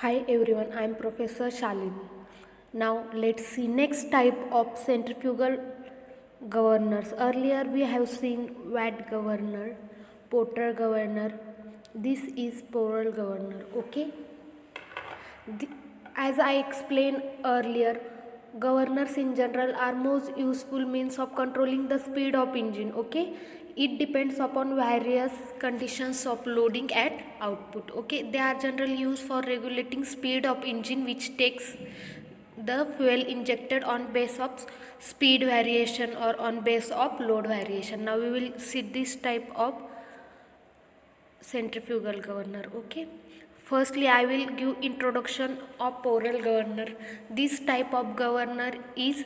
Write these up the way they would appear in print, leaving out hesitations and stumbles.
Hi everyone, I am Professor Shalini. Now let's see next type of centrifugal governors. Earlier we have seen Watt governor, Porter governor. This is Porel governor. Okay. The- As I explained earlier, governors in general are most useful means of controlling the speed of engine. Okay, it depends upon various conditions of loading at output. Okay, they are generally used for regulating speed of engine, which takes the fuel injected on base of speed variation or on base of load variation. Now we will see this type of centrifugal governor. Okay, firstly I will give introduction of Porel governor. This type of governor is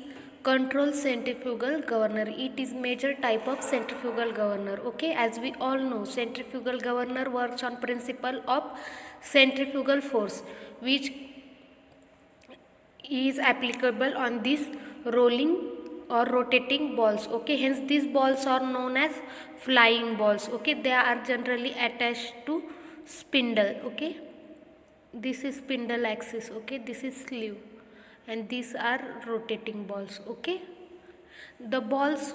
control centrifugal governor. It is major type of centrifugal governor. Okay, as we all know, centrifugal governor works on principle of centrifugal force, which is applicable on these rolling or rotating balls. Okay, hence these balls are known as flying balls. Okay, they are generally attached to spindle. Okay, this is spindle axis. Okay, this is sleeve and these are rotating balls. Okay, the balls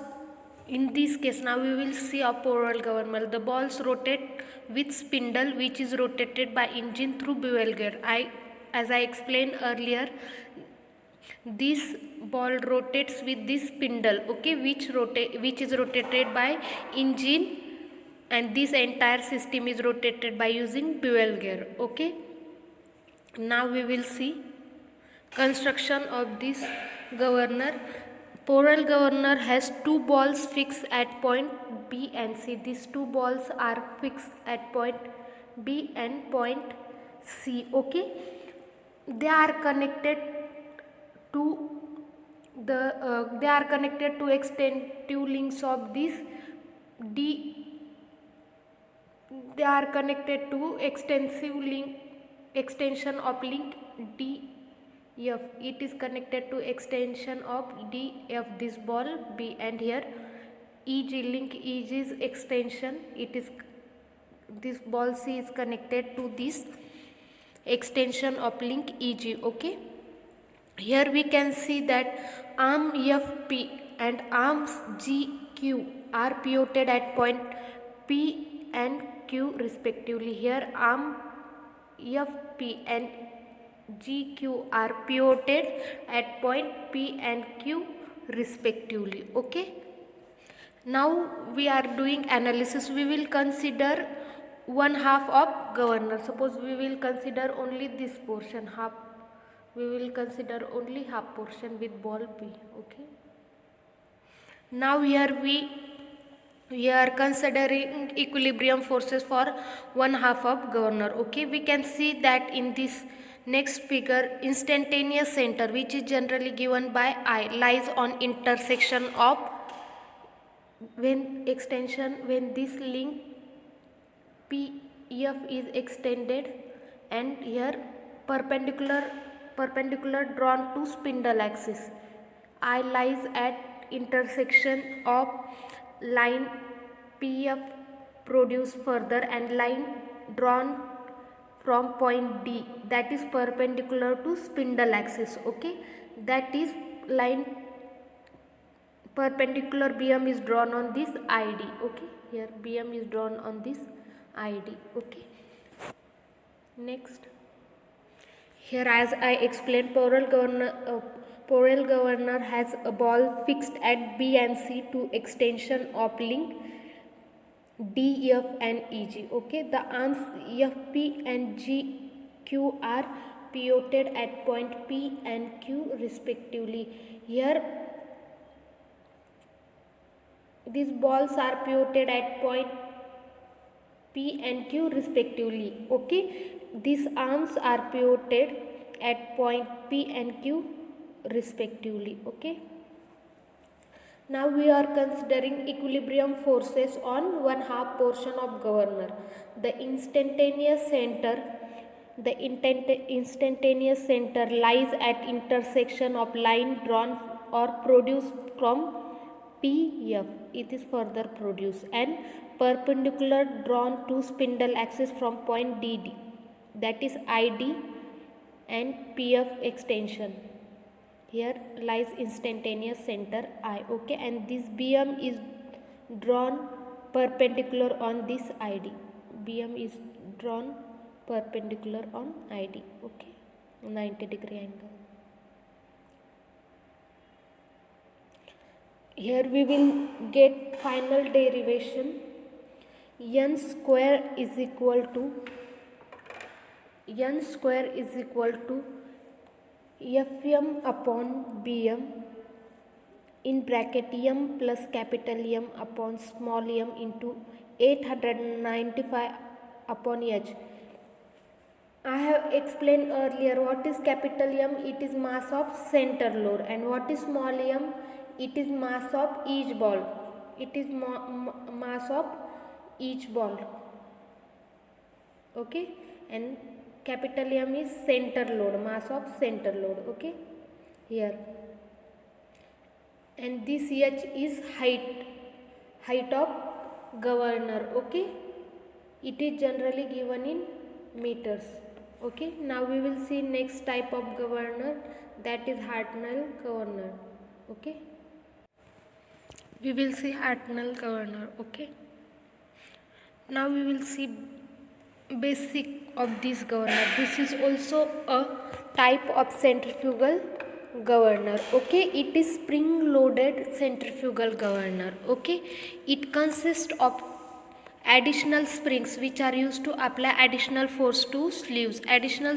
in this case, now we will see a Porel governor. The balls rotate with spindle, which is rotated by engine through bevel gear. As I explained earlier, this ball rotates with this spindle. Okay, which is rotated by engine, and this entire system is rotated by using bevel gear. Okay, now we will see construction of this governor. Porel governor has two balls fixed at point B and C. These two balls are fixed at point B and point C. Okay, they are connected to they are connected to extensive links of this D. They are connected to extension of link DF. It is connected to extension of DF, this ball B, and here EG link EG is extension. It is this ball C is connected to this extension of link EG. Okay, here we can see that arm FP and arms GQ are pivoted at point P and Q respectively. Here arm FP and GQ are pivoted at point P and Q respectively. Okay, now we are doing analysis. We will consider one half of governor. Suppose we will consider only this portion, half. We will consider only half portion with ball P. Okay, now here we are considering equilibrium forces for one half of governor. Okay, we can see that in this next figure, instantaneous center, which is generally given by I, lies on intersection of when this link PF is extended, and here perpendicular drawn to spindle axis. I lies at intersection of line PF produced further and line drawn from point D, that is perpendicular to spindle axis. Okay, that is line perpendicular BM is drawn on this ID. Okay, here BM is drawn on this ID. Okay, next, here as I explained, Porel governor has a ball fixed at B and C to extension of link D, F and EG. Okay, the arms FP and GQ are pivoted at point P and Q respectively. Here these balls are pivoted at point P and Q respectively. Okay, these arms are pivoted at point P and Q respectively. Okay, now we are considering equilibrium forces on one half portion of governor. The instantaneous center lies at intersection of line drawn or produced from PF. It is further produced and perpendicular drawn to spindle axis from point DD, that is ID, and PF extension. Here lies instantaneous center I. Okay, and this BM is drawn perpendicular on this ID. BM is drawn perpendicular on ID. Okay, 90-degree angle. Here we will get final derivation. N square is equal to Fm upon Bm in bracket M plus capital M upon small m into 895 upon H. I have explained earlier what is capital M. It is mass of center load, and what is small m? It is mass of each ball. It is mass of each ball. Okay, and capital M is center load, mass of center load. Okay, here, and this H is height of governor. Okay, it is generally given in meters. Okay, now we will see next type of governor, that is Hartnell governor. Okay, we will see Hartnell governor. Okay, now we will see basic of this governor. This is also a type of centrifugal governor. Okay, it is spring loaded centrifugal governor. Okay, it consists of additional springs which are used to apply additional force to sleeves. Additional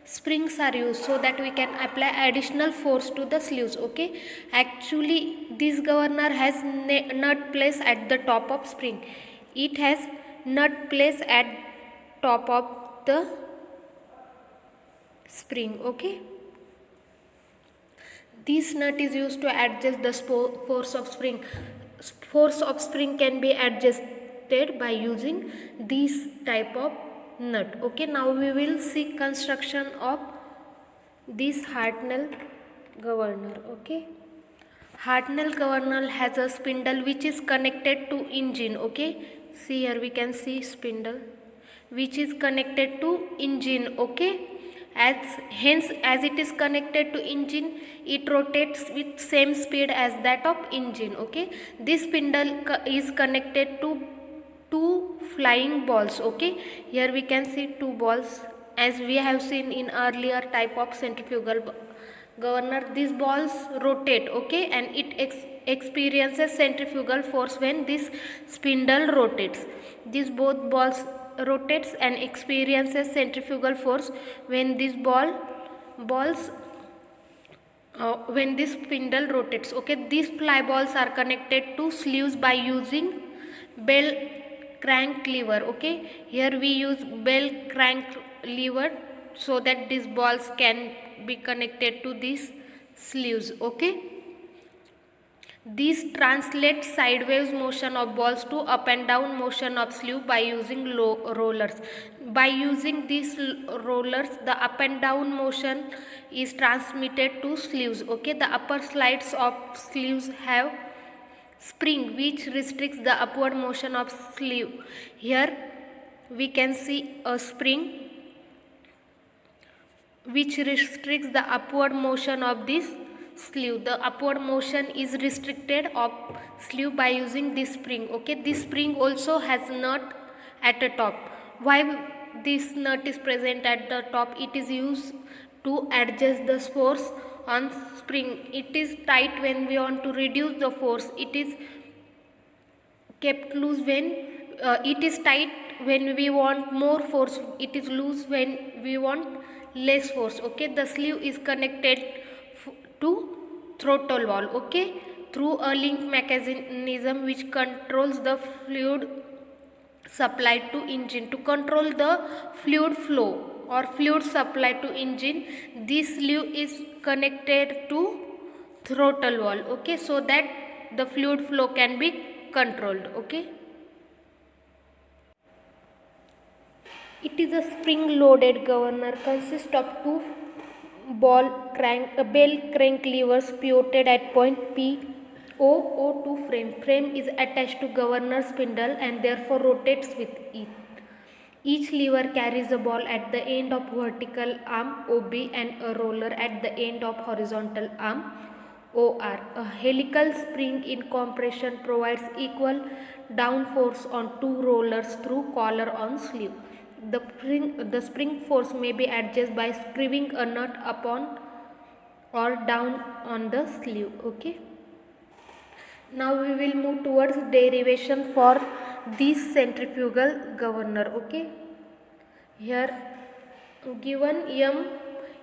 springs are used so that we can apply additional force to the sleeves. Okay, actually this governor has nut place at the top of spring. It has nut place at top of the spring. Okay, this nut is used to adjust the force of spring. Force of spring can be adjusted by using this type of nut. Okay, now we will see construction of this Hartnell governor. Okay, Hartnell governor has a spindle which is connected to engine. Okay, see here we can see spindle which is connected to engine. Okay, hence as it is connected to engine, it rotates with same speed as that of engine. Okay, this spindle is connected to two flying balls. Okay, here we can see two balls as we have seen in earlier type of centrifugal governor. These balls rotate. Okay, and it experiences centrifugal force when this spindle rotates. These both balls rotates and experiences centrifugal force when this when this spindle rotates. Okay, these fly balls are connected to sleeves by using bell crank lever. Okay, here we use bell crank lever so that these balls can be connected to these sleeves. Okay, these translate sideways motion of balls to up and down motion of sleeve by using rollers. By using these rollers, the up and down motion is transmitted to sleeves. Okay, the upper slides of sleeves have spring which restricts the upward motion of sleeve. Here we can see a spring which restricts the upward motion of this sleeve. The upward motion is restricted of sleeve by using this spring. Okay, this spring also has nut at the top. Why this nut is present at the top? It is used to adjust the force on spring. It is tight when we want to reduce the force. It is kept loose when it is tight when we want more force. It is loose when we want less force. Okay, the sleeve is connected to throttle valve. Okay, through a link mechanism which controls the fluid supplied to engine. To control the fluid flow or fluid supply to engine, this sleeve is connected to throttle valve. Okay, so that the fluid flow can be controlled. Okay, it is a spring loaded governor, consists of two bell crank levers pivoted at point P O to frame. Frame is attached to governor spindle and therefore rotates with it. Each lever carries a ball at the end of vertical arm OB and a roller at the end of horizontal arm OR. A helical spring in compression provides equal down force on two rollers through collar on sleeve. The spring force may be adjusted by screwing a nut upon or down on the sleeve. Okay. Now we will move towards derivation for this centrifugal governor. Okay. Here given m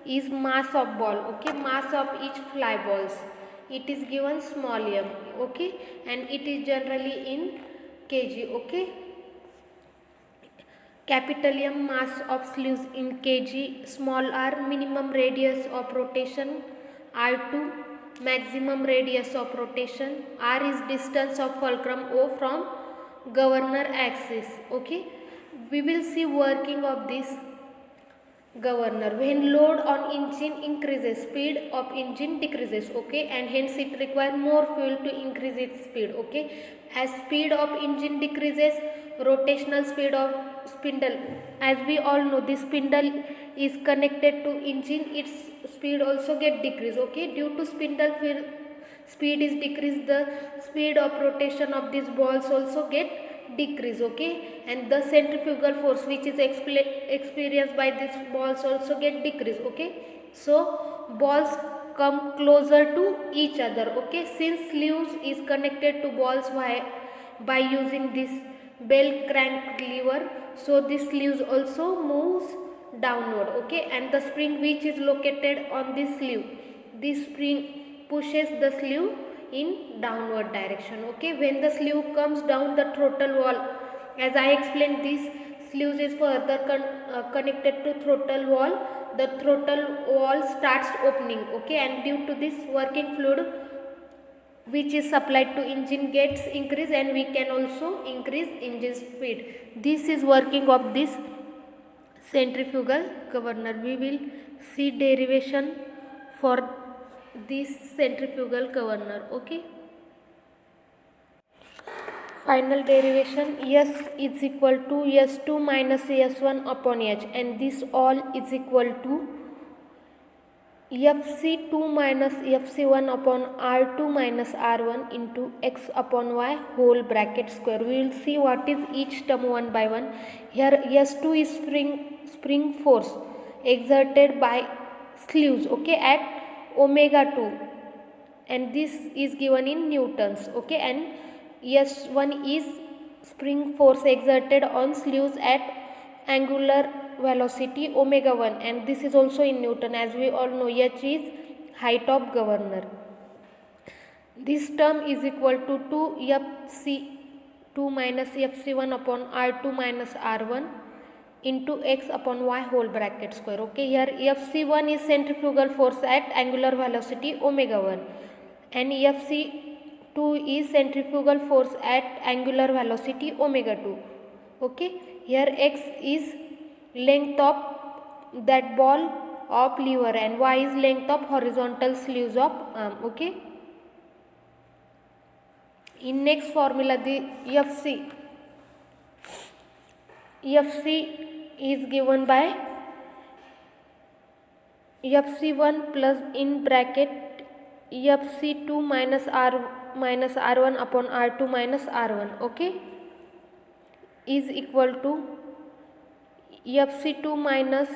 is mass of ball. Okay, mass of each fly balls. It is given small m. Okay, and it is generally in kg. Okay. Capital M mass of sleeves in kg, small r minimum radius of rotation, r2 maximum radius of rotation, r is distance of fulcrum O from governor axis. Okay, we will see working of this governor. When load on engine increases, speed of engine decreases. Okay, and hence it requires more fuel to increase its speed. Okay, as speed of engine decreases, rotational speed of spindle, as we all know, this spindle is connected to engine, its speed also get decreased. Okay, due to spindle speed is decreased, the speed of rotation of these balls also get decrease. Okay, and the centrifugal force which is experienced by these balls also get decreased. Okay, so balls come closer to each other. Okay, since sleeves is connected to balls by using this bell crank lever, so this sleeves also moves downward. Okay, and the spring which is located on this sleeve, this spring pushes the sleeve in downward direction. Okay, when the sleeve comes down, the throttle wall, as I explained, this sleeve is further connected to throttle wall. The throttle wall starts opening. Okay, and due to this, working fluid which is supplied to engine gets increased, and we can also increase engine speed. This is working of this centrifugal governor. We will see derivation for this centrifugal governor. Okay, final derivation, S is equal to S2 minus S1 upon H, and this all is equal to Fc2 minus Fc1 upon R2 minus R1 into X upon Y whole bracket square. We will see what is each term one by one. Here S2 is spring force exerted by sleeves. Okay, at omega 2, and this is given in newtons. Okay, and S1 is spring force exerted on sleeves at angular velocity omega 1, and this is also in newton. As we all know, H is height of governor. This term is equal to 2 Fc2 minus Fc1 upon R2 minus R1 into X upon Y whole bracket square. Okay, here Fc1 is centrifugal force at angular velocity omega 1, and Fc2 is centrifugal force at angular velocity omega 2. Okay, here X is length of that ball of lever, and Y is length of horizontal sleeves of arm. Okay, in next formula, the Fc is given by Fc1 plus in bracket Fc2 minus R1 upon R2 minus R1. Okay, is equal to Fc2 minus